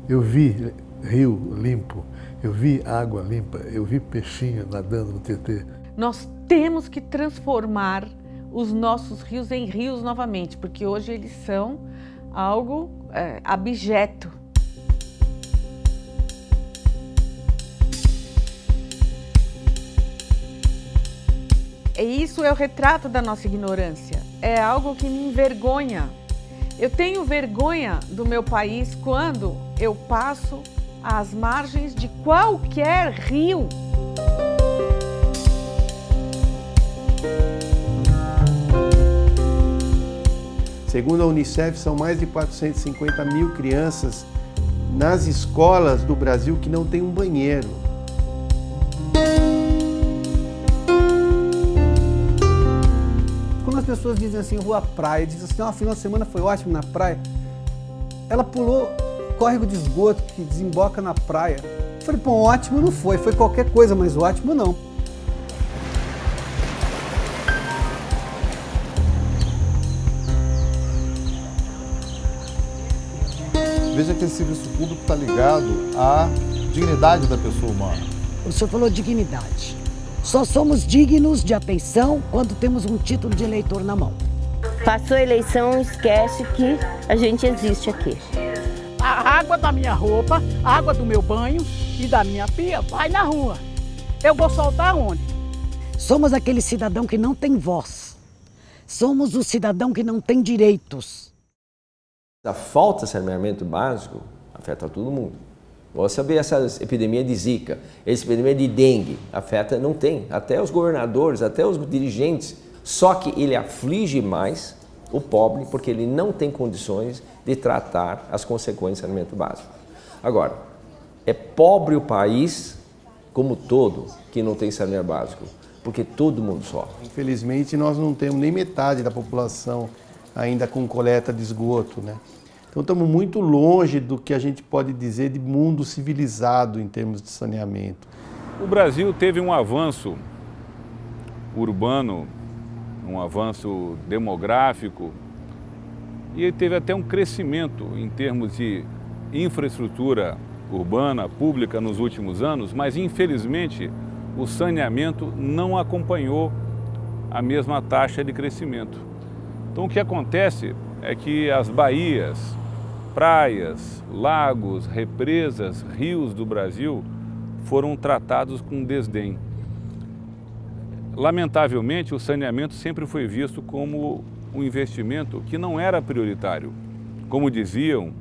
Eu vi rio limpo, eu vi água limpa, eu vi peixinho nadando no Tietê. Nós temos que transformar os nossos rios em rios novamente, porque hoje eles são algo abjeto. E isso é o retrato da nossa ignorância, é algo que me envergonha. Eu tenho vergonha do meu país quando eu passo às margens de qualquer rio. Segundo a Unicef, são mais de 450 mil crianças nas escolas do Brasil que não têm um banheiro. Quando as pessoas dizem assim, eu vou à praia, dizem assim, o final de semana foi ótimo na praia, ela pulou córrego de esgoto que desemboca na praia. Eu falei, pô, ótimo não foi qualquer coisa, mas ótimo não. Veja que esse serviço público está ligado à dignidade da pessoa humana. O senhor falou dignidade. Só somos dignos de atenção quando temos um título de eleitor na mão. Passou a eleição, esquece que a gente existe aqui. A água da minha roupa, a água do meu banho e da minha pia vai na rua. Eu vou soltar onde? Somos aquele cidadão que não tem voz. Somos o cidadão que não tem direitos. A falta de saneamento básico afeta todo mundo. Você vê essa epidemia de Zika, essa epidemia de dengue, afeta, não tem, até os governadores, até os dirigentes. Só que ele aflige mais o pobre porque ele não tem condições de tratar as consequências do saneamento básico. Agora, é pobre o país como todo que não tem saneamento básico, porque todo mundo sofre. Infelizmente, nós não temos nem metade da população ainda com coleta de esgoto, né? Então estamos muito longe do que a gente pode dizer de mundo civilizado em termos de saneamento. O Brasil teve um avanço urbano, um avanço demográfico e ele teve até um crescimento em termos de infraestrutura urbana, pública nos últimos anos, mas infelizmente o saneamento não acompanhou a mesma taxa de crescimento. Então o que acontece é que as baías, praias, lagos, represas, rios do Brasil foram tratados com desdém. Lamentavelmente, o saneamento sempre foi visto como um investimento que não era prioritário. Como diziam,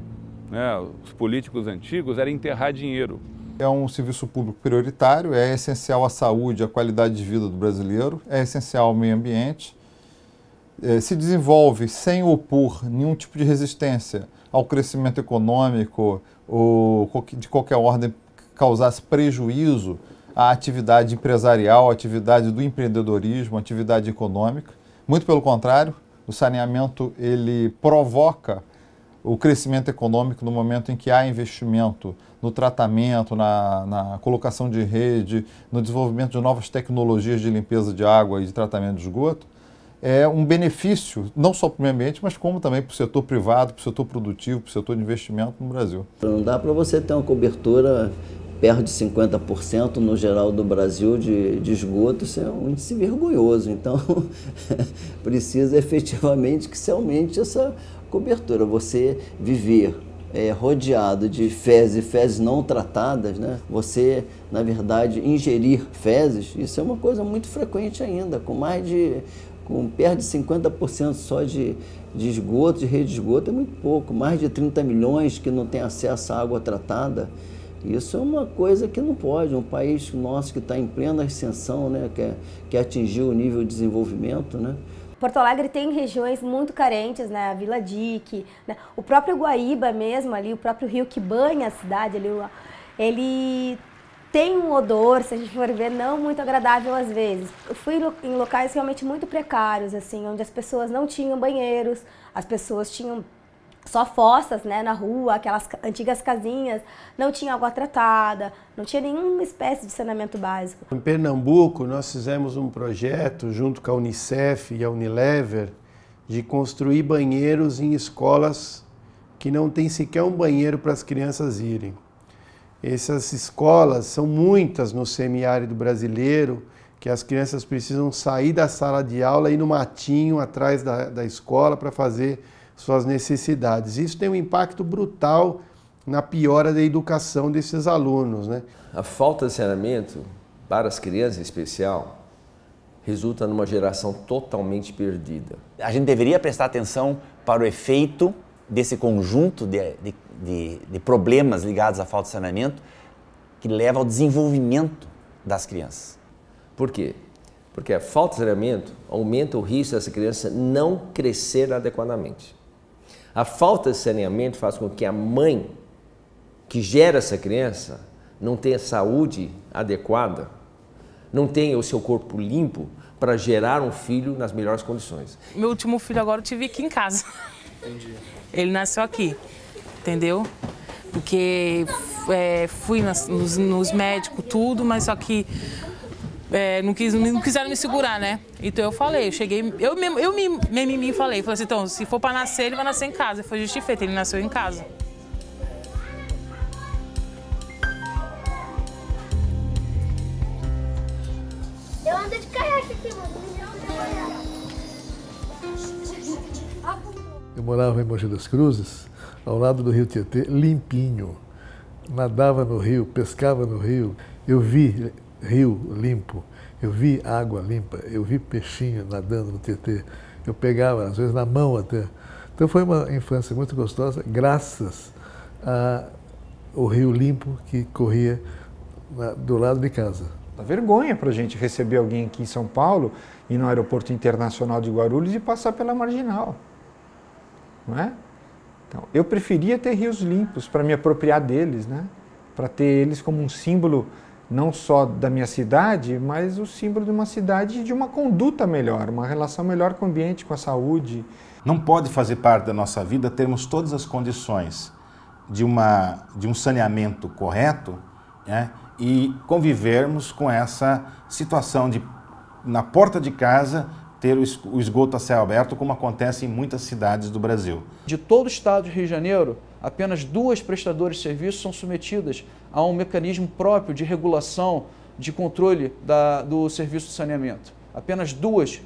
né, os políticos antigos, era enterrar dinheiro. É um serviço público prioritário, é essencial à saúde, à qualidade de vida do brasileiro, é essencial ao meio ambiente. Se desenvolve sem opor nenhum tipo de resistência ao crescimento econômico ou de qualquer ordem que causasse prejuízo à atividade empresarial, à atividade do empreendedorismo, à atividade econômica. Muito pelo contrário, o saneamento ele provoca o crescimento econômico no momento em que há investimento no tratamento, na colocação de rede, no desenvolvimento de novas tecnologias de limpeza de água e de tratamento de esgoto. É um benefício, não só para o meio ambiente, mas como também para o setor privado, para o setor produtivo, para o setor de investimento no Brasil. Não dá para você ter uma cobertura perto de 50% no geral do Brasil de esgoto, isso é um índice vergonhoso. Então, precisa efetivamente que se aumente essa cobertura. Você viver rodeado de fezes e fezes não tratadas, né? Você, na verdade, ingerir fezes, isso é uma coisa muito frequente ainda, com perto de 50% só de esgoto, de rede de esgoto é muito pouco, mais de 30 milhões que não tem acesso à água tratada. Isso é uma coisa que não pode, um país nosso que está em plena ascensão, né, que atingiu o nível de desenvolvimento, né? Porto Alegre tem regiões muito carentes, né? A Vila Dique, né? O próprio Guaíba mesmo, ali, o próprio rio que banha a cidade, ali, ele tem um odor, se a gente for ver, não muito agradável às vezes. Eu fui em locais realmente muito precários, assim, onde as pessoas não tinham banheiros, as pessoas tinham só fossas, né, na rua, aquelas antigas casinhas, não tinha água tratada, não tinha nenhuma espécie de saneamento básico. Em Pernambuco, nós fizemos um projeto junto com a Unicef e a Unilever de construir banheiros em escolas que não tem sequer um banheiro para as crianças irem. Essas escolas são muitas no semiárido brasileiro, que as crianças precisam sair da sala de aula e ir no matinho atrás da escola para fazer suas necessidades. Isso tem um impacto brutal na piora da educação desses alunos, né? A falta de saneamento para as crianças em especial resulta numa geração totalmente perdida. A gente deveria prestar atenção para o efeito desse conjunto de problemas ligados à falta de saneamento que leva ao desenvolvimento das crianças. Por quê? Porque a falta de saneamento aumenta o risco dessa criança não crescer adequadamente. A falta de saneamento faz com que a mãe que gera essa criança não tenha saúde adequada, não tenha o seu corpo limpo para gerar um filho nas melhores condições. Meu último filho agora eu tive aqui em casa. Entendi. Ele nasceu aqui, entendeu? Porque fui nos médicos, tudo, mas só que não quiseram me segurar, né? Então eu falei, eu cheguei, eu me falei assim, então, se for para nascer, ele vai nascer em casa. Foi justo e feito, ele nasceu em casa. Eu ando de caiaque aqui, mano. Eu morava em Mogi das Cruzes, ao lado do rio Tietê, limpinho. Nadava no rio, pescava no rio. Eu vi rio limpo, eu vi água limpa, eu vi peixinho nadando no Tietê. Eu pegava, às vezes, na mão até. Então foi uma infância muito gostosa, graças ao rio limpo que corria do lado de casa. Dá vergonha para a gente receber alguém aqui em São Paulo, ir no Aeroporto Internacional de Guarulhos e passar pela Marginal. Não é? Então, eu preferia ter rios limpos para me apropriar deles, né? Para ter eles como um símbolo não só da minha cidade, mas o símbolo de uma cidade e de uma conduta melhor, uma relação melhor com o ambiente, com a saúde. Não pode fazer parte da nossa vida termos todas as condições de um saneamento correto, né? E convivermos com essa situação de, na porta de casa, ter o esgoto a céu aberto, como acontece em muitas cidades do Brasil. De todo o estado de Rio de Janeiro, apenas 2 prestadoras de serviços são submetidas a um mecanismo próprio de regulação, de controle do serviço de saneamento. Apenas 2,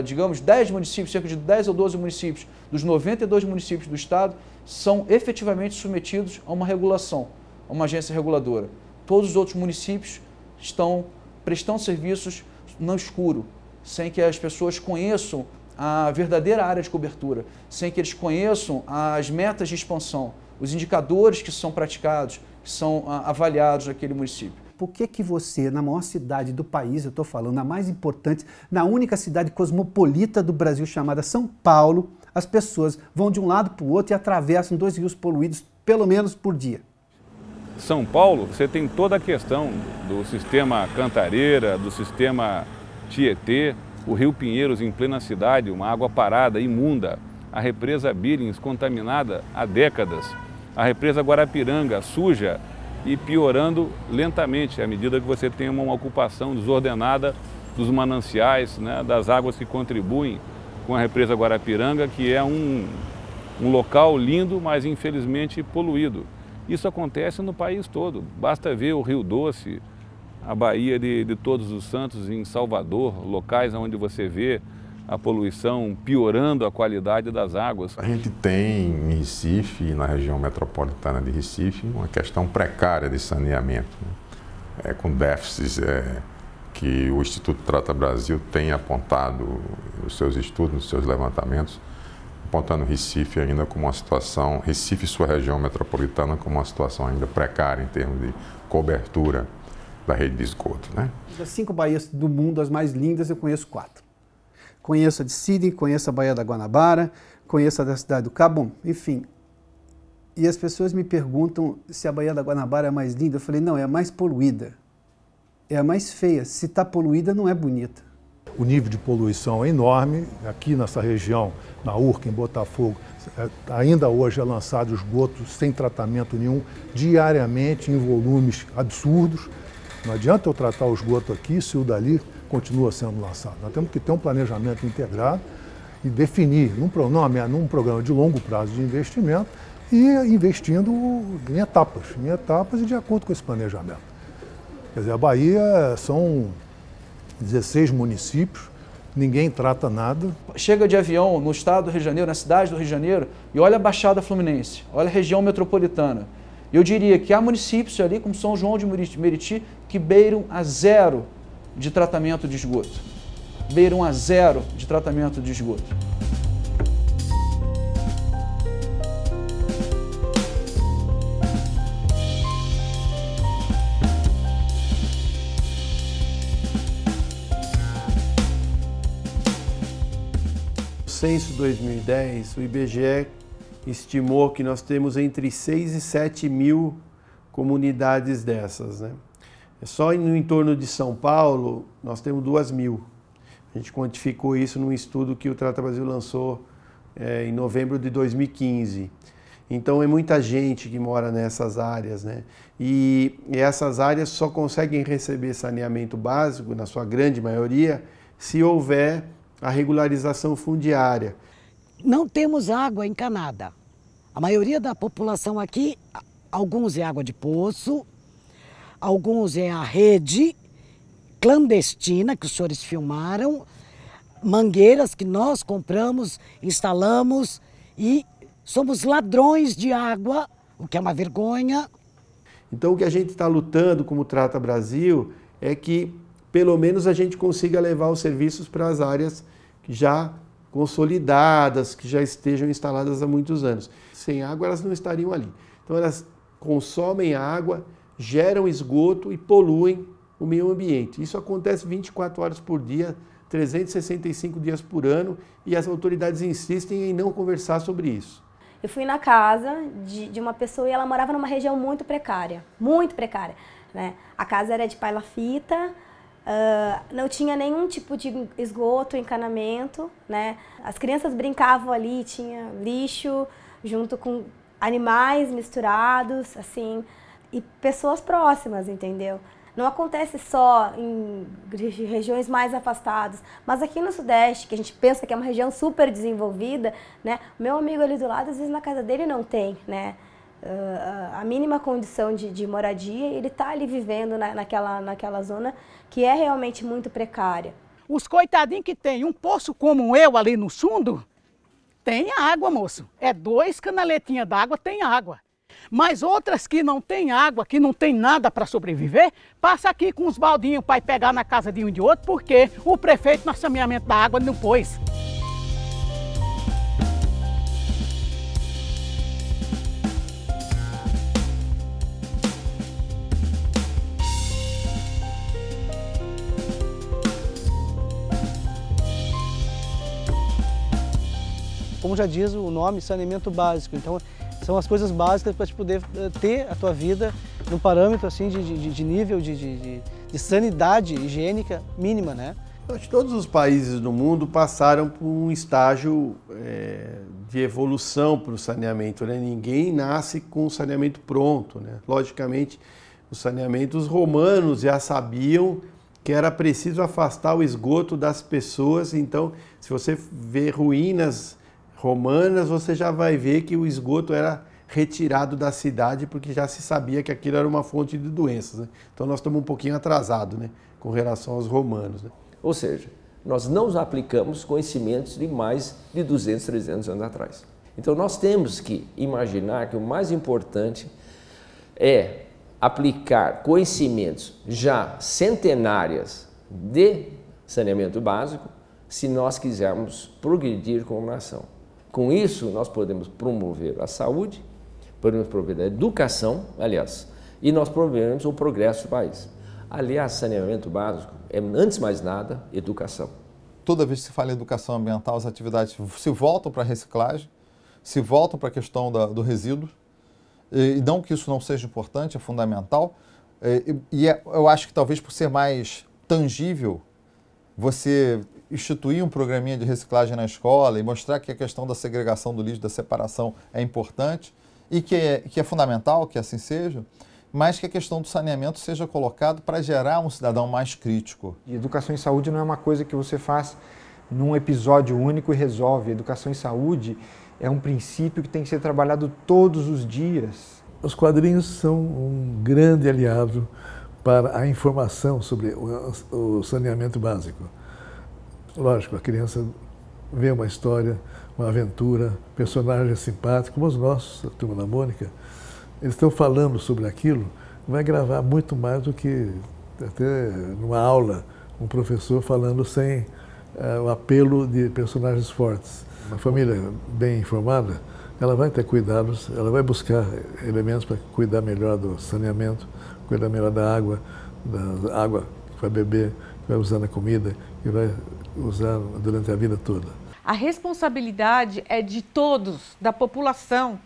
digamos 10 municípios, cerca de 10 ou 12 municípios, dos 92 municípios do estado, são efetivamente submetidos a uma regulação, a uma agência reguladora. Todos os outros municípios estão prestando serviços no escuro, sem que as pessoas conheçam a verdadeira área de cobertura, sem que eles conheçam as metas de expansão, os indicadores que são praticados, que são avaliados naquele município. Por que você, na maior cidade do país, eu estou falando, na mais importante, na única cidade cosmopolita do Brasil chamada São Paulo, as pessoas vão de um lado para o outro e atravessam 2 rios poluídos, pelo menos por dia? São Paulo, você tem toda a questão do sistema Cantareira, do sistema Tietê, o Rio Pinheiros em plena cidade, uma água parada, imunda, a represa Billings contaminada há décadas, a represa Guarapiranga suja e piorando lentamente à medida que você tem uma ocupação desordenada dos mananciais, né, das águas que contribuem com a represa Guarapiranga, que é um local lindo, mas infelizmente poluído. Isso acontece no país todo, basta ver o Rio Doce, a Baía de Todos os Santos em Salvador, locais onde você vê a poluição piorando a qualidade das águas. A gente tem em Recife, na região metropolitana de Recife, uma questão precária de saneamento, né? Com déficits que o Instituto Trata Brasil tem apontado nos seus estudos, nos seus levantamentos, apontando Recife ainda como uma situação, Recife e sua região metropolitana como uma situação ainda precária em termos de cobertura da rede de esgoto, né? Das 5 baías do mundo, as mais lindas, eu conheço 4. Conheço a de Sydney, conheço a Baía da Guanabara, conheço a da Cidade do Cabo, bom, enfim. E as pessoas me perguntam se a Baía da Guanabara é a mais linda. Eu falei, não, é a mais poluída. É a mais feia. Se está poluída, não é bonita. o nível de poluição é enorme. Aqui nessa região, na Urca, em Botafogo, ainda hoje é lançado esgoto sem tratamento nenhum, diariamente em volumes absurdos. Não adianta eu tratar o esgoto aqui se o dali continua sendo lançado. Nós temos que ter um planejamento integrado e definir num programa de longo prazo de investimento e investindo em etapas e de acordo com esse planejamento. Quer dizer, a Bahia são 16 municípios, ninguém trata nada. Chega de avião no estado do Rio de Janeiro, na cidade do Rio de Janeiro, e olha a Baixada Fluminense, olha a região metropolitana. Eu diria que há municípios ali, como São João de Meriti, que beiram a zero de tratamento de esgoto. Beiram a zero de tratamento de esgoto. No censo 2010, o IBGE estimou que nós temos entre 6 e 7 mil comunidades dessas, né? Só no entorno de São Paulo, nós temos 2.000. A gente quantificou isso num estudo que o Trata Brasil lançou em novembro de 2015. Então, é muita gente que mora nessas áreas, né? E essas áreas só conseguem receber saneamento básico, na sua grande maioria, se houver a regularização fundiária. Não temos água encanada. A maioria da população aqui, alguns é água de poço, alguns é a rede clandestina que os senhores filmaram, mangueiras que nós compramos, instalamos e somos ladrões de água, o que é uma vergonha. Então o que a gente está lutando como Trata Brasil é que pelo menos a gente consiga levar os serviços para as áreas já consolidadas, que já estejam instaladas há muitos anos. Sem água elas não estariam ali. Então elas consomem água, geram esgoto e poluem o meio ambiente. Isso acontece 24 horas por dia, 365 dias por ano, e as autoridades insistem em não conversar sobre isso. Eu fui na casa de uma pessoa e ela morava numa região muito precária, né? A casa era de palha-fita, não tinha nenhum tipo de esgoto, encanamento, né? As crianças brincavam ali, tinha lixo junto com animais misturados, assim, e pessoas próximas, entendeu? Não acontece só em regiões mais afastadas, mas aqui no Sudeste, que a gente pensa que é uma região super desenvolvida, né? O meu amigo ali do lado, às vezes na casa dele não tem, né? A mínima condição de moradia, ele está ali vivendo naquela zona que é realmente muito precária. Os coitadinhos que tem um poço como eu ali no fundo, tem água, moço. É 2 canaletinhas d'água, tem água. Mas outras que não tem água, que não tem nada para sobreviver, passa aqui com os baldinhos para ir pegar na casa de um e de outro, porque o prefeito no saneamento da água não pôs. Como já diz o nome, saneamento básico. Então, são as coisas básicas para te poder ter a tua vida num parâmetro assim, de nível de sanidade higiênica mínima, né? Acho que todos os países do mundo passaram por um estágio de evolução para o saneamento, né? Ninguém nasce com o saneamento pronto, né? Logicamente, os romanos já sabiam que era preciso afastar o esgoto das pessoas. Então, se você vê ruínas romanas, você já vai ver que o esgoto era retirado da cidade porque já se sabia que aquilo era uma fonte de doenças, né? Então nós estamos um pouquinho atrasados, né, com relação aos romanos, né? Ou seja, nós não aplicamos conhecimentos de mais de 200, 300 anos atrás. Então nós temos que imaginar que o mais importante é aplicar conhecimentos já centenários de saneamento básico se nós quisermos progredir como nação. Com isso, nós podemos promover a saúde, podemos promover a educação, aliás, e nós promovemos o progresso do país. Aliás, saneamento básico é, antes de mais nada, educação. Toda vez que se fala em educação ambiental, as atividades se voltam para a reciclagem, se voltam para a questão do resíduo, e não que isso não seja importante, é fundamental, eu acho que talvez por ser mais tangível, você instituir um programinha de reciclagem na escola e mostrar que a questão da segregação do lixo, da separação é importante e que é fundamental que assim seja, mas que a questão do saneamento seja colocado para gerar um cidadão mais crítico. E educação em saúde não é uma coisa que você faz num episódio único e resolve. Educação em saúde é um princípio que tem que ser trabalhado todos os dias. Os quadrinhos são um grande aliado para a informação sobre o saneamento básico. Lógico, a criança vê uma história, uma aventura, personagens simpáticos, como os nossos, a Turma da Mônica. Eles estão falando sobre aquilo, vai gravar muito mais do que até numa aula, um professor falando sem o apelo de personagens fortes. Uma família bem informada, ela vai ter cuidados, ela vai buscar elementos para cuidar melhor do saneamento, cuidar melhor da água que vai beber, que vai usar na comida, que vai usar durante a vida toda. A responsabilidade é de todos, da população.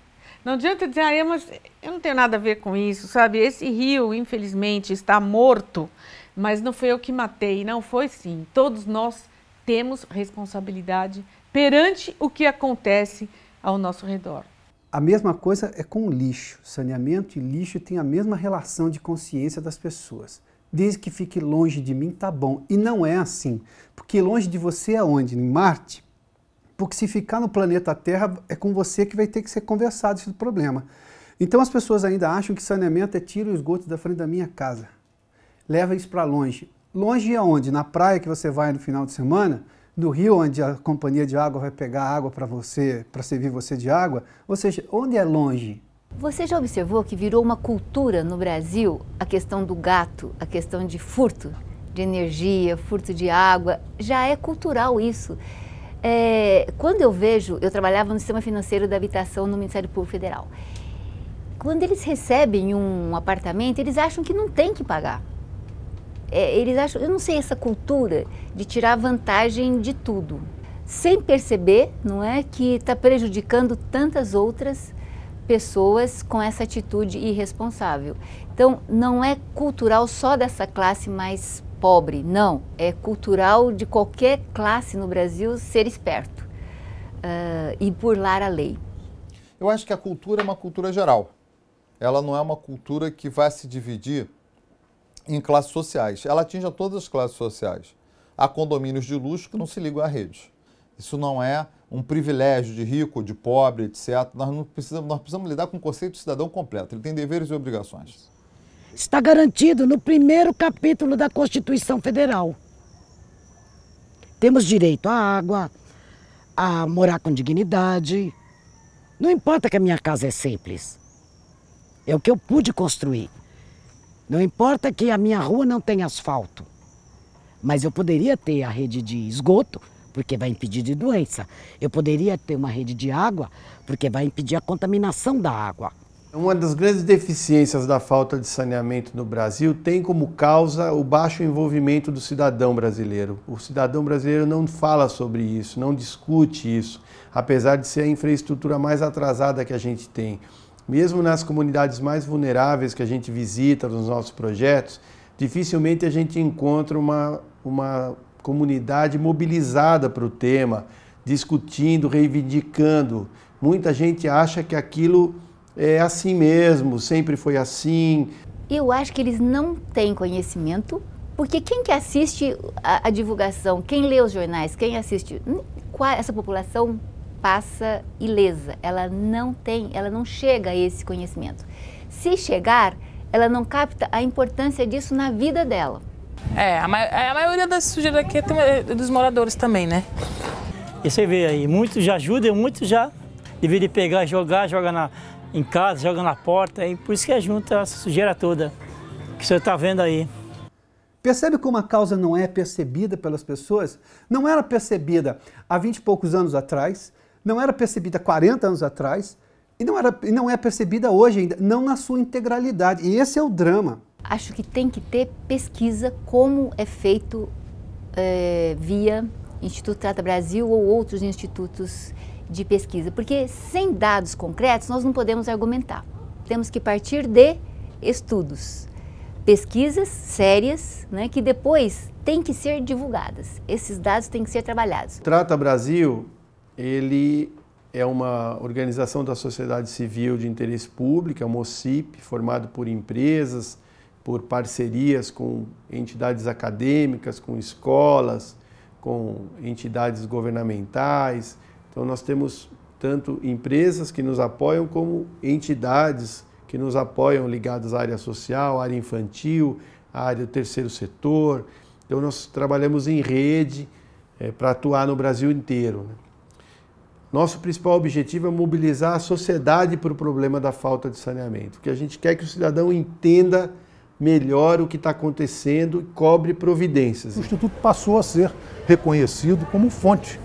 Não adianta dizer, mas eu não tenho nada a ver com isso, sabe? Esse rio, infelizmente, está morto, mas não foi eu que matei. Não, foi sim. Todos nós temos responsabilidade perante o que acontece ao nosso redor. A mesma coisa é com o lixo. Saneamento e lixo têm a mesma relação de consciência das pessoas. Desde que fique longe de mim, tá bom. E não é assim. Porque longe de você é onde? Em Marte? Porque se ficar no planeta Terra, é com você que vai ter que ser conversado esse problema. Então as pessoas ainda acham que saneamento é tira o esgoto da frente da minha casa. Leva isso para longe. Longe aonde? Na praia que você vai no final de semana? No rio onde a companhia de água vai pegar água para você, para servir você de água? Ou seja, onde é longe? Você já observou que virou uma cultura no Brasil a questão do gato, a questão de furto de energia, furto de água? Já é cultural isso. Quando eu trabalhava no sistema financeiro da habitação no Ministério Público Federal. Quando eles recebem um apartamento, eles acham que não tem que pagar. Eles acham, eu não sei, essa cultura de tirar vantagem de tudo, sem perceber, não é, que está prejudicando tantas outras pessoas com essa atitude irresponsável. Então, não é cultural só dessa classe mais pobre, não. É cultural de qualquer classe no Brasil ser esperto e burlar a lei. Eu acho que a cultura é uma cultura geral. Ela não é uma cultura que vai se dividir em classes sociais. Ela atinge a todas as classes sociais. Há condomínios de luxo que não se ligam à rede. Isso não é um privilégio de rico, de pobre, etc. Nós precisamos lidar com o conceito de cidadão completo. Ele tem deveres e obrigações. Está garantido no primeiro capítulo da Constituição Federal. Temos direito à água, a morar com dignidade. Não importa que a minha casa é simples. É o que eu pude construir. Não importa que a minha rua não tenha asfalto. Mas eu poderia ter a rede de esgoto, porque vai impedir de doença. Eu poderia ter uma rede de água, porque vai impedir a contaminação da água. Uma das grandes deficiências da falta de saneamento no Brasil tem como causa o baixo envolvimento do cidadão brasileiro. O cidadão brasileiro não fala sobre isso, não discute isso, apesar de ser a infraestrutura mais atrasada que a gente tem. Mesmo nas comunidades mais vulneráveis que a gente visita nos nossos projetos, dificilmente a gente encontra uma comunidade mobilizada para o tema, discutindo, reivindicando. Muita gente acha que aquilo é assim mesmo, sempre foi assim. Eu acho que eles não têm conhecimento, porque quem que assiste a divulgação, quem lê os jornais, quem assiste, essa população passa ilesa, ela não chega a esse conhecimento. Se chegar, ela não capta a importância disso na vida dela. A maioria das sujeiras aqui é dos moradores também, né? E você vê aí, muitos já ajudam, muitos já deveriam pegar e joga em casa, joga na porta, e por isso que junta essa sujeira toda que o senhor está vendo aí. Percebe como a causa não é percebida pelas pessoas? Não era percebida há 20 e poucos anos atrás, não era percebida há 40 anos atrás, e não é percebida hoje ainda, não na sua integralidade. E esse é o drama. Acho que tem que ter pesquisa como é feito via Instituto Trata Brasil ou outros institutos de pesquisa, porque sem dados concretos nós não podemos argumentar. Temos que partir de estudos, pesquisas sérias, né, que depois têm que ser divulgadas, esses dados têm que ser trabalhados. O Trata Brasil, ele é uma organização da sociedade civil de interesse público, é uma OCIP, formado por empresas, por parcerias com entidades acadêmicas, com escolas, com entidades governamentais. Então nós temos tanto empresas que nos apoiam como entidades que nos apoiam ligadas à área social, à área infantil, à área do terceiro setor. Então nós trabalhamos em rede para atuar no Brasil inteiro, né? Nosso principal objetivo é mobilizar a sociedade para o problema da falta de saneamento, porque a gente quer que o cidadão entenda melhor o que está acontecendo e cobre providências. O Instituto passou a ser reconhecido como fonte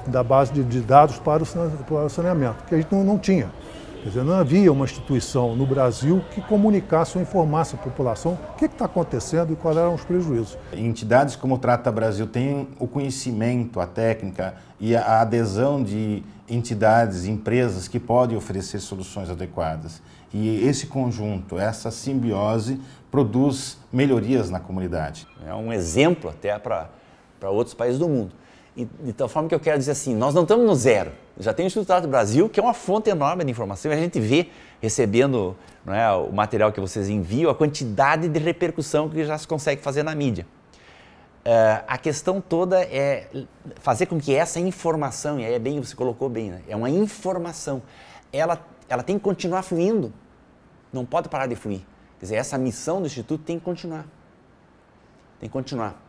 da base de dados para o saneamento, que a gente não tinha. Quer dizer, não havia uma instituição no Brasil que comunicasse ou informasse a população o que está acontecendo e quais eram os prejuízos. Entidades como o Trata Brasil têm o conhecimento, a técnica e a adesão de entidades, empresas que podem oferecer soluções adequadas. E esse conjunto, essa simbiose, produz melhorias na comunidade. É um exemplo até para outros países do mundo. E, de tal forma que eu quero dizer assim, nós não estamos no zero. Já tem o Instituto Trata Brasil, que é uma fonte enorme de informação, e a gente vê, recebendo, não é, o material que vocês enviam, a quantidade de repercussão que já se consegue fazer na mídia. A questão toda é fazer com que essa informação, e aí é bem, você colocou bem, né? É uma informação, ela tem que continuar fluindo, não pode parar de fluir. Quer dizer, essa missão do Instituto tem que continuar. Tem que continuar,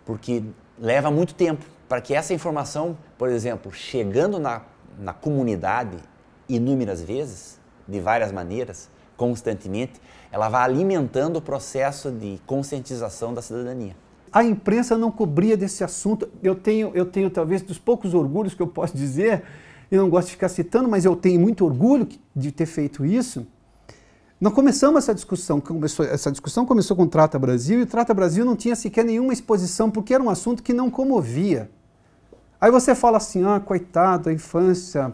porque leva muito tempo para que essa informação, por exemplo, chegando na comunidade inúmeras vezes, de várias maneiras, constantemente, ela vai alimentando o processo de conscientização da cidadania. A imprensa não cobria desse assunto. Eu tenho talvez dos poucos orgulhos que eu posso dizer, eu não gosto de ficar citando, mas eu tenho muito orgulho de ter feito isso. Nós começamos essa discussão começou com o Trata Brasil, e o Trata Brasil não tinha sequer nenhuma exposição, porque era um assunto que não comovia. Aí você fala assim, coitado, a infância,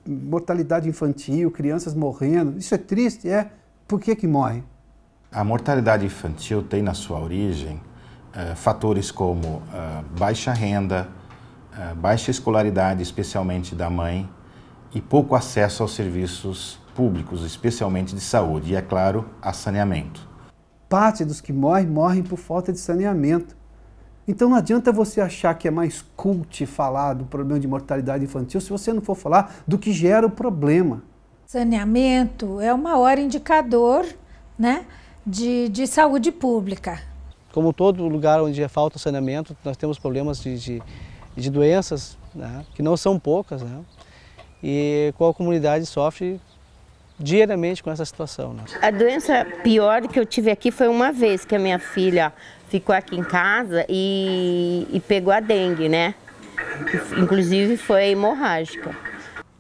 mortalidade infantil, crianças morrendo, isso é triste? Por que morre? A mortalidade infantil tem na sua origem fatores como baixa renda, baixa escolaridade, especialmente da mãe, e pouco acesso aos serviços públicos, especialmente de saúde, e, é claro, a saneamento. Parte dos que morrem por falta de saneamento. Então não adianta você achar que é mais cult falar do problema de mortalidade infantil se você não for falar do que gera o problema. Saneamento é o maior indicador, né, de saúde pública. Como todo lugar onde falta saneamento, nós temos problemas de doenças, né, que não são poucas, né, e a comunidade sofre diariamente com essa situação, né? A doença pior que eu tive aqui foi uma vez que a minha filha ficou aqui em casa e pegou a dengue, né? Inclusive foi hemorrágica.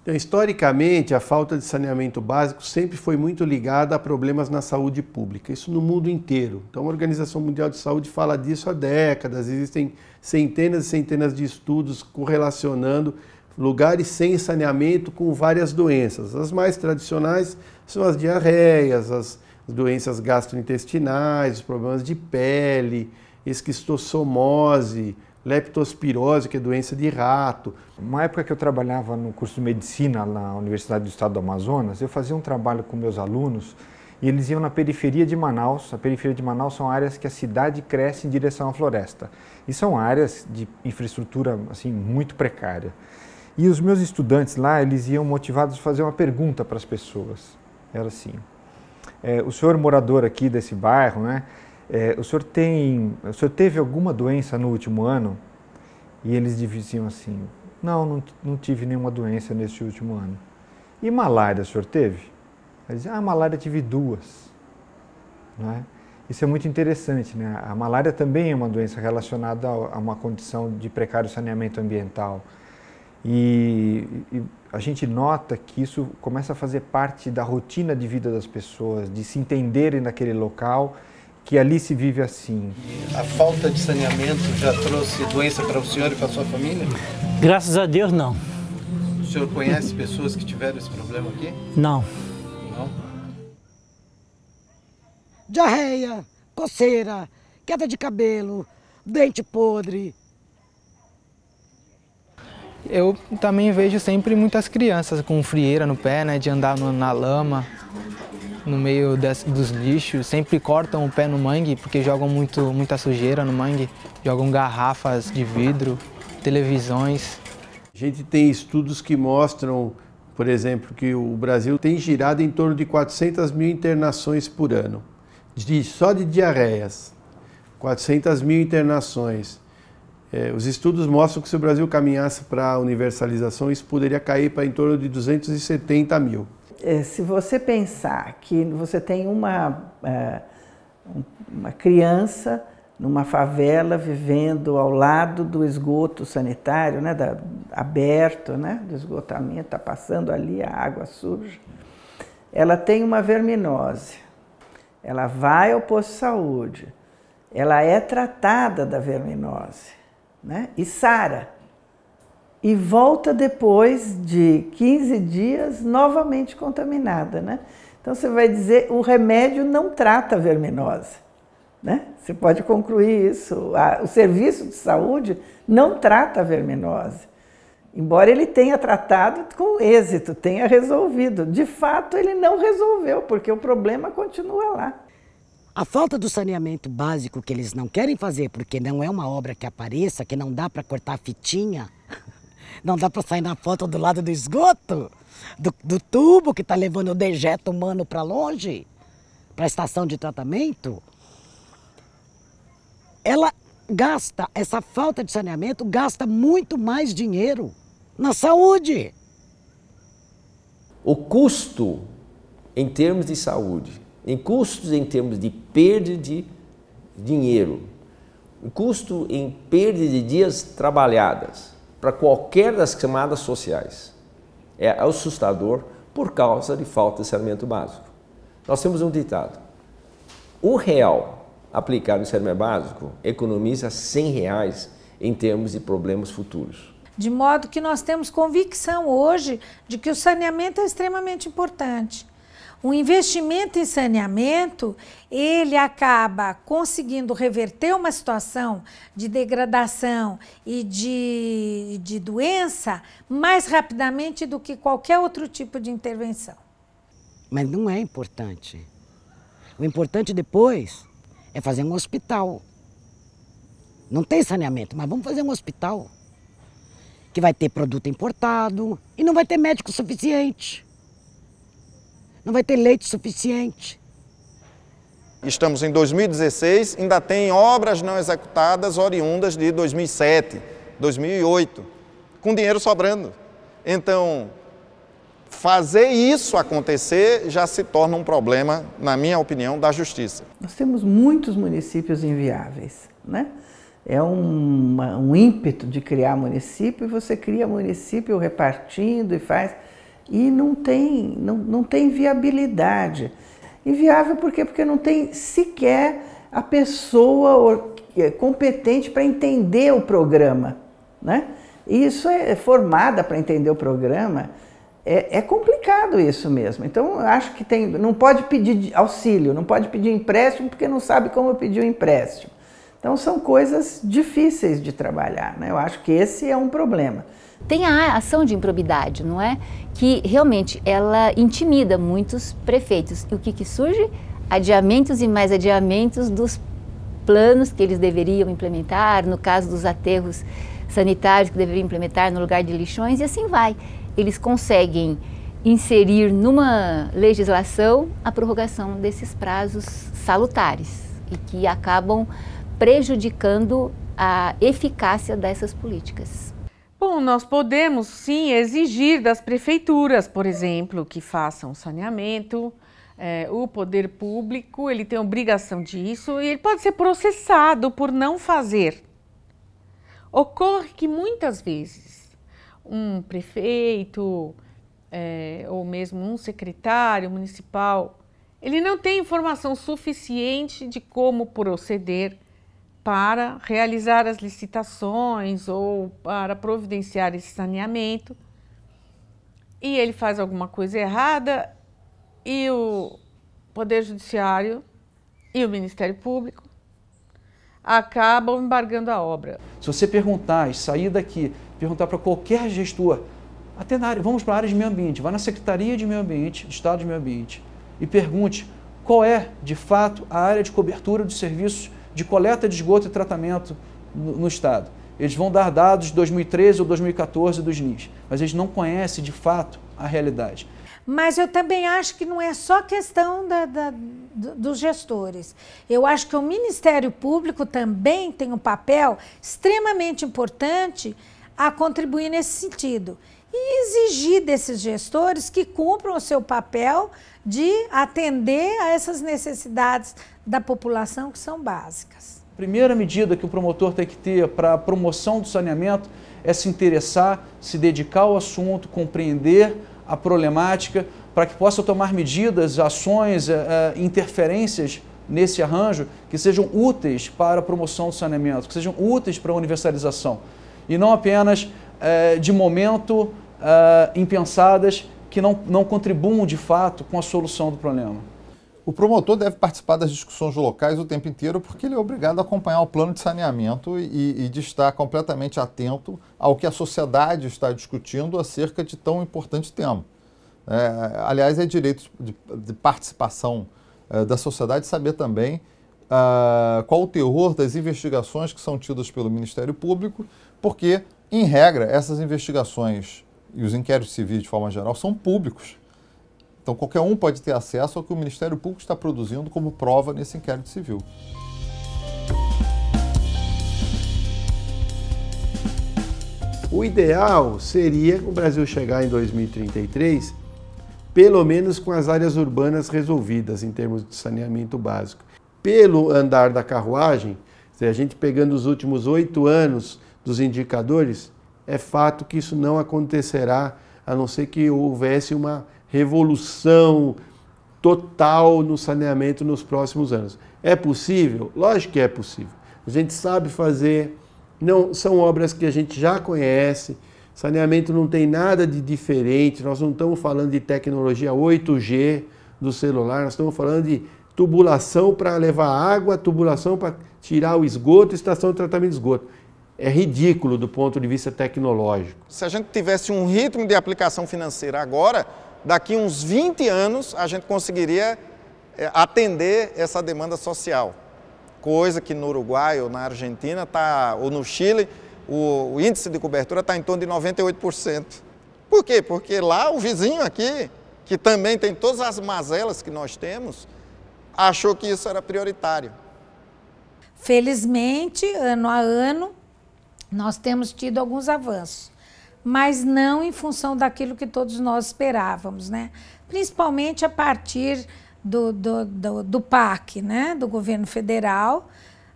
Então, historicamente, a falta de saneamento básico sempre foi muito ligada a problemas na saúde pública, isso no mundo inteiro. Então, a Organização Mundial de Saúde fala disso há décadas, existem centenas e centenas de estudos correlacionando lugares sem saneamento com várias doenças. As mais tradicionais são as diarreias, as doenças gastrointestinais, os problemas de pele, esquistossomose, leptospirose, que é doença de rato. Uma época que eu trabalhava no curso de medicina na Universidade do Estado do Amazonas, eu fazia um trabalho com meus alunos e eles iam na periferia de Manaus. A periferia de Manaus são áreas que a cidade cresce em direção à floresta. E são áreas de infraestrutura assim, muito precária. E os meus estudantes lá, eles iam motivados a fazer uma pergunta para as pessoas. Era assim, o senhor morador aqui desse bairro, né? O senhor teve alguma doença no último ano? E eles diziam assim, não tive nenhuma doença neste último ano. E malária, o senhor teve? Eles diziam, malária tive 2. Não é? Isso é muito interessante, né? A malária também é uma doença relacionada a uma condição de precário saneamento ambiental. E a gente nota que isso começa a fazer parte da rotina de vida das pessoas, de se entenderem naquele local, que ali se vive assim. A falta de saneamento já trouxe doença para o senhor e para a sua família? Graças a Deus, não. O senhor conhece pessoas que tiveram esse problema aqui? Não. Não? Diarreia, coceira, queda de cabelo, dente podre. Eu também vejo sempre muitas crianças com frieira no pé, né, de andar na lama, no meio dos lixos. Sempre cortam o pé no mangue porque jogam muita sujeira no mangue, jogam garrafas de vidro, televisões. A gente tem estudos que mostram, por exemplo, que o Brasil tem girado em torno de 400 mil internações por ano, só de diarreias. 400 mil internações. Os estudos mostram que se o Brasil caminhasse para a universalização, isso poderia cair para em torno de 270 mil. Se você pensar que você tem uma criança numa favela vivendo ao lado do esgoto sanitário, né, aberto, né, do esgotamento, está passando ali a água suja, ela tem uma verminose, ela vai ao posto de saúde, ela é tratada da verminose, né, e sara, e volta depois de 15 dias novamente contaminada, né? Então você vai dizer, o remédio não trata a verminose, né? Você pode concluir isso. O serviço de saúde não trata a verminose, embora ele tenha tratado com êxito, tenha resolvido. De fato, ele não resolveu, porque o problema continua lá. A falta do saneamento básico que eles não querem fazer, porque não é uma obra que apareça, que não dá para cortar a fitinha, não dá para sair na foto do lado do esgoto, do tubo que está levando o dejeto humano para longe, para a estação de tratamento. Ela gasta, essa falta de saneamento gasta muito mais dinheiro na saúde. O custo em termos de saúde, em custos em termos de perda de dinheiro, o custo em perda de dias trabalhadas para qualquer das camadas sociais é assustador por causa de falta de saneamento básico. Nós temos um ditado: R$1 aplicado no saneamento básico economiza R$100 em termos de problemas futuros. De modo que nós temos convicção hoje de que o saneamento é extremamente importante. O investimento em saneamento, ele acaba conseguindo reverter uma situação de degradação e de doença mais rapidamente do que qualquer outro tipo de intervenção. Mas não é importante. O importante depois é fazer um hospital. Não tem saneamento, mas vamos fazer um hospital que vai ter produto importado e não vai ter médico suficiente. Não vai ter leite suficiente. Estamos em 2016, ainda tem obras não executadas oriundas de 2007, 2008, com dinheiro sobrando. Então, fazer isso acontecer já se torna um problema, na minha opinião, da justiça. Nós temos muitos municípios inviáveis, né? É um ímpeto de criar município, e você cria município repartindo e faz... E não tem viabilidade. Inviável por quê? Porque não tem sequer a pessoa competente para entender o programa, né? E isso é formada para entender o programa, é complicado isso mesmo. Então, eu acho que não pode pedir auxílio, não pode pedir empréstimo porque não sabe como pedir o empréstimo. Então, são coisas difíceis de trabalhar, né? Eu acho que esse é um problema. Tem a ação de improbidade, não é? Que realmente ela intimida muitos prefeitos. E o que surge? Adiamentos e mais adiamentos dos planos que eles deveriam implementar, no caso dos aterros sanitários que deveriam implementar no lugar de lixões, e assim vai. Eles conseguem inserir numa legislação a prorrogação desses prazos salutares e que acabam prejudicando a eficácia dessas políticas. Bom, nós podemos sim exigir das prefeituras, por exemplo, que façam saneamento. O poder público, ele tem obrigação disso e ele pode ser processado por não fazer. Ocorre que muitas vezes um prefeito ou mesmo um secretário municipal, ele não tem informação suficiente de como proceder para realizar as licitações ou para providenciar esse saneamento, e ele faz alguma coisa errada e o Poder Judiciário e o Ministério Público acabam embargando a obra. Se você perguntar e sair daqui, perguntar para qualquer gestor, até na área, vamos para a área de meio ambiente, vá na Secretaria de Meio Ambiente, Estado de Meio Ambiente, e pergunte qual é, de fato, a área de cobertura dos serviços de coleta de esgoto e tratamento no Estado. Eles vão dar dados de 2013 ou 2014 dos NIS, mas eles não conhecem, de fato, a realidade. Mas eu também acho que não é só questão dos gestores. Eu acho que o Ministério Público também tem um papel extremamente importante a contribuir nesse sentido. E exigir desses gestores que cumpram o seu papel de atender a essas necessidades da população que são básicas. A primeira medida que o promotor tem que ter para a promoção do saneamento é se interessar, se dedicar ao assunto, compreender a problemática, para que possa tomar medidas, ações, interferências nesse arranjo que sejam úteis para a promoção do saneamento, que sejam úteis para a universalização. E não apenas, de momento, impensadas, que não contribuam de fato com a solução do problema. O promotor deve participar das discussões locais o tempo inteiro porque ele é obrigado a acompanhar o plano de saneamento e de estar completamente atento ao que a sociedade está discutindo acerca de tão importante tema. Aliás, é direito de participação da sociedade saber também qual o teor das investigações que são tidas pelo Ministério Público, porque, em regra, essas investigações e os inquéritos civis, de forma geral, são públicos. Então, qualquer um pode ter acesso ao que o Ministério Público está produzindo como prova nesse inquérito civil. O ideal seria o Brasil chegar em 2033, pelo menos com as áreas urbanas resolvidas em termos de saneamento básico. Pelo andar da carruagem, se a gente pegando os últimos 8 anos dos indicadores, é fato que isso não acontecerá, a não ser que houvesse uma revolução total no saneamento nos próximos anos. É possível? Lógico que é possível. A gente sabe fazer, não, são obras que a gente já conhece, saneamento não tem nada de diferente, nós não estamos falando de tecnologia 8G do celular, nós estamos falando de tubulação para levar água, tubulação para tirar o esgoto, estação de tratamento de esgoto. É ridículo do ponto de vista tecnológico. Se a gente tivesse um ritmo de aplicação financeira agora, daqui uns 20 anos a gente conseguiria atender essa demanda social. Coisa que no Uruguai ou na Argentina ou no Chile, o índice de cobertura está em torno de 98%. Por quê? Porque lá o vizinho aqui, que também tem todas as mazelas que nós temos, achou que isso era prioritário. Felizmente, ano a ano, nós temos tido alguns avanços, mas não em função daquilo que todos nós esperávamos, né? Principalmente a partir do PAC, né? Do governo federal.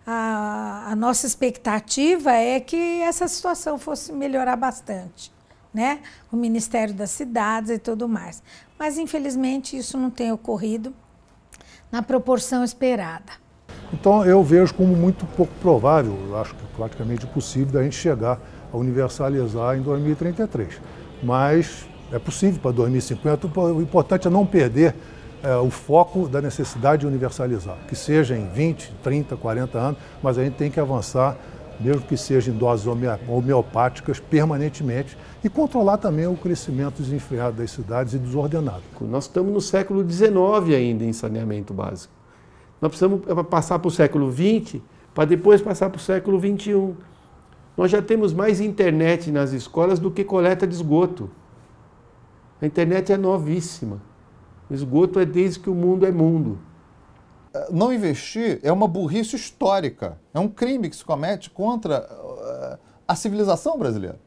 A nossa expectativa é que essa situação fosse melhorar bastante, né? O Ministério das Cidades e tudo mais. Mas, infelizmente, isso não tem ocorrido na proporção esperada. Então, eu vejo como muito pouco provável, acho que praticamente impossível, da gente chegar a universalizar em 2033. Mas é possível para 2050, o importante é não perder o foco da necessidade de universalizar, que seja em 20, 30, 40 anos, mas a gente tem que avançar, mesmo que seja em doses homeopáticas, permanentemente, e controlar também o crescimento desenfreado das cidades e desordenado. Nós estamos no século XIX ainda em saneamento básico. Nós precisamos passar para o século XX, para depois passar para o século XXI. Nós já temos mais internet nas escolas do que coleta de esgoto. A internet é novíssima. O esgoto é desde que o mundo é mundo. Não investir é uma burrice histórica. É um crime que se comete contra a civilização brasileira.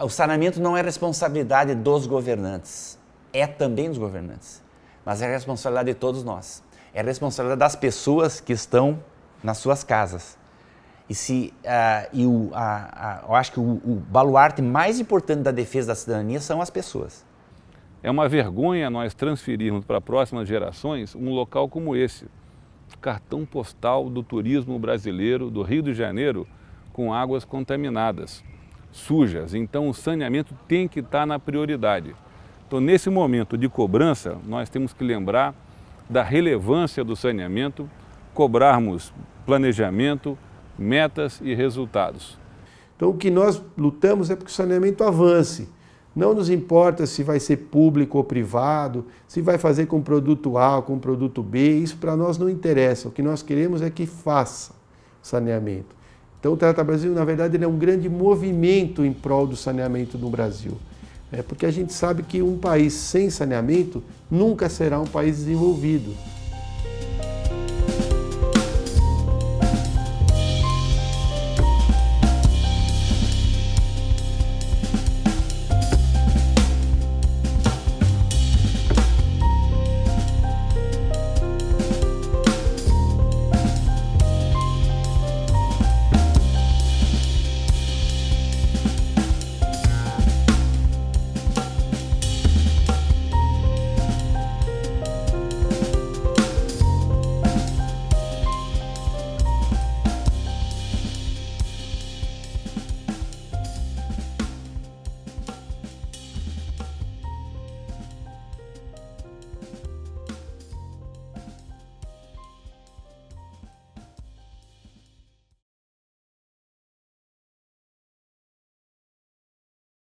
O saneamento não é responsabilidade dos governantes. É também dos governantes. Mas é responsabilidade de todos nós. É responsabilidade das pessoas que estão nas suas casas. Eu acho que o baluarte mais importante da defesa da cidadania são as pessoas. É uma vergonha nós transferirmos para próximas gerações um local como esse, cartão postal do turismo brasileiro do Rio de Janeiro, com águas contaminadas, sujas. Então o saneamento tem que estar na prioridade. Então, nesse momento de cobrança, nós temos que lembrar da relevância do saneamento, cobrarmos planejamento, metas e resultados. Então, o que nós lutamos é para que o saneamento avance. Não nos importa se vai ser público ou privado, se vai fazer com produto A ou com produto B, isso para nós não interessa. O que nós queremos é que faça saneamento. Então, o Trata Brasil, na verdade, ele é um grande movimento em prol do saneamento no Brasil. Porque a gente sabe que um país sem saneamento nunca será um país desenvolvido.